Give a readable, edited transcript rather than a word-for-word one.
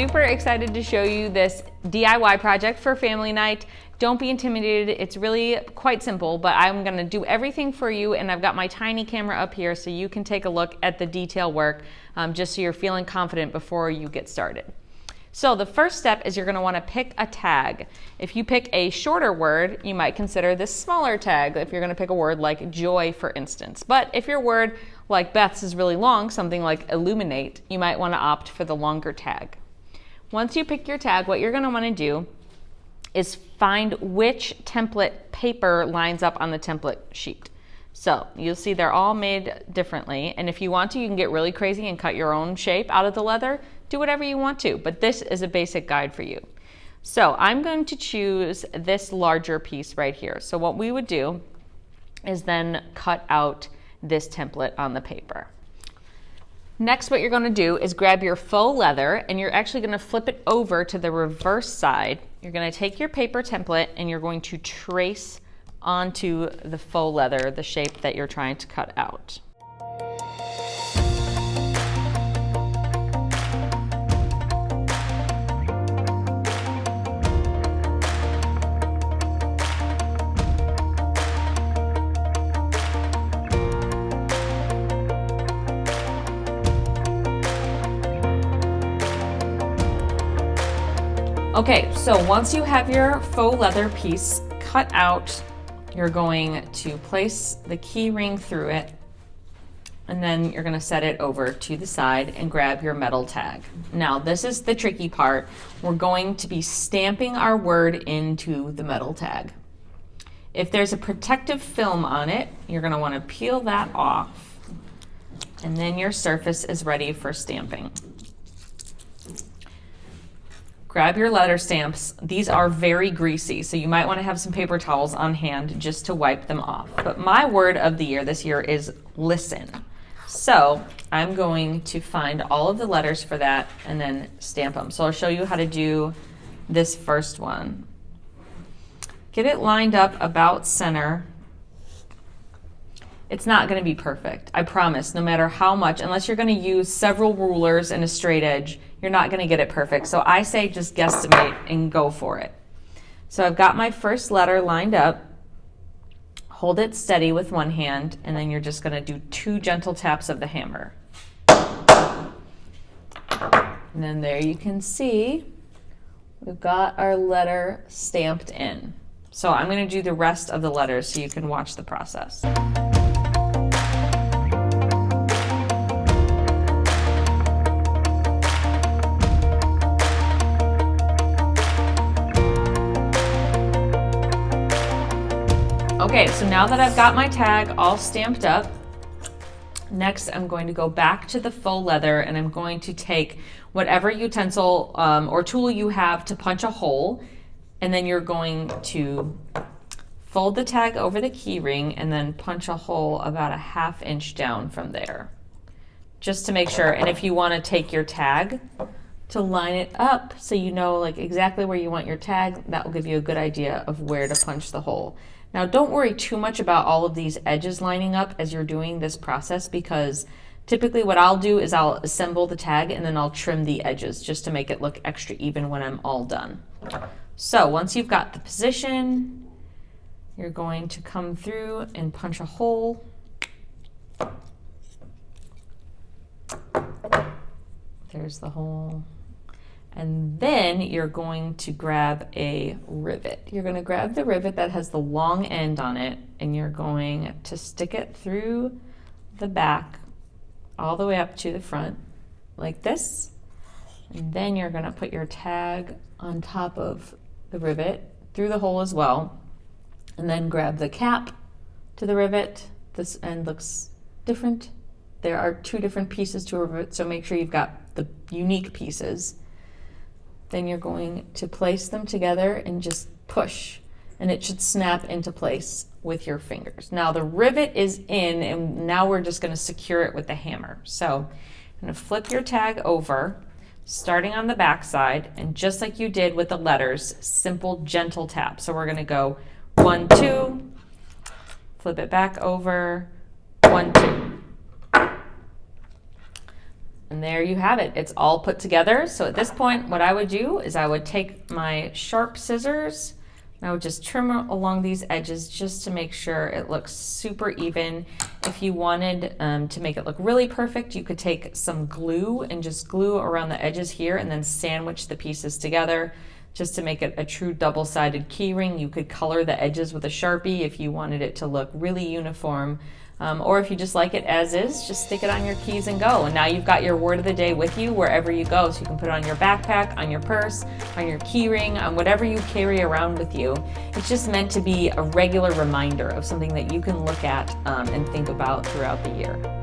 super excited to show you this DIY project for family night. Don't be intimidated. It's really quite simple, but I'm gonna do everything for you, and I've got my tiny camera up here so you can take a look at the detail work, just so you're feeling confident before you get started. So the first step is you're gonna wanna pick a tag. If you pick a shorter word, you might consider this smaller tag if you're gonna pick a word like joy, for instance. But if your word like Beth's is really long, something like illuminate, you might wanna opt for the longer tag. Once you pick your tag, what you're gonna wanna do is find which template paper lines up on the template sheet. So you'll see they're all made differently, and if you want to, you can get really crazy and cut your own shape out of the leather. Do whatever you want to, but this is a basic guide for you. So I'm going to choose this larger piece right here. So what we would do is then cut out this template on the paper. Next, what you're going to do is grab your faux leather, and you're actually going to flip it over to the reverse side. You're going to take your paper template and you're going to trace onto the faux leather the shape that you're trying to cut out. Okay, so once you have your faux leather piece cut out, you're going to place the key ring through it, and then you're gonna set it over to the side and grab your metal tag. Now, this is the tricky part. We're going to be stamping our word into the metal tag. If there's a protective film on it, you're gonna wanna peel that off, and then your surface is ready for stamping. Grab your letter stamps. These are very greasy, so you might want to have some paper towels on hand just to wipe them off. But my word of the year this year is listen. So I'm going to find all of the letters for that and then stamp them. So I'll show you how to do this first one. Get it lined up about center. It's not going to be perfect, I promise, no matter how much, unless you're going to use several rulers and a straight edge, you're not going to get it perfect. So I say just guesstimate and go for it. So I've got my first letter lined up. Hold it steady with one hand, and then you're just going to do 2 gentle taps of the hammer. And then there you can see we've got our letter stamped in. So I'm going to do the rest of the letters so you can watch the process. Okay, so now that I've got my tag all stamped up, next I'm going to go back to the faux leather, and I'm going to take whatever utensil or tool you have to punch a hole, and then you're going to fold the tag over the key ring and then punch a hole about a 1/2 inch down from there, just to make sure. And if you want to take your tag to line it up so you know like exactly where you want your tag, that will give you a good idea of where to punch the hole. Now, don't worry too much about all of these edges lining up as you're doing this process, because typically what I'll do is I'll assemble the tag and then I'll trim the edges just to make it look extra even when I'm all done. So once you've got the position, you're going to come through and punch a hole. There's the hole. And then you're going to grab a rivet. You're going to grab the rivet that has the long end on it, and you're going to stick it through the back all the way up to the front like this. And then you're going to put your tag on top of the rivet through the hole as well. And then grab the cap to the rivet. This end looks different. There are 2 different pieces to a rivet, so make sure you've got the unique pieces. Then you're going to place them together and just push, and it should snap into place with your fingers. Now the rivet is in, and now we're just going to secure it with the hammer. So I'm going to flip your tag over, starting on the back side, and just like you did with the letters, simple gentle tap. So we're going to go 1, 2, flip it back over, 1, 2. And there you have it. It's all put together. So at this point, what I would do is I would take my sharp scissors and I would just trim along these edges just to make sure it looks super even. If you wanted to make it look really perfect, you could take some glue and just glue around the edges here and then sandwich the pieces together just to make it a true double-sided key ring. You could color the edges with a Sharpie if you wanted it to look really uniform. Or if you just like it as is, just stick it on your keys and go. And now you've got your word of the day with you wherever you go. So you can put it on your backpack, on your purse, on your key ring, on whatever you carry around with you. It's just meant to be a regular reminder of something that you can look at and think about throughout the year.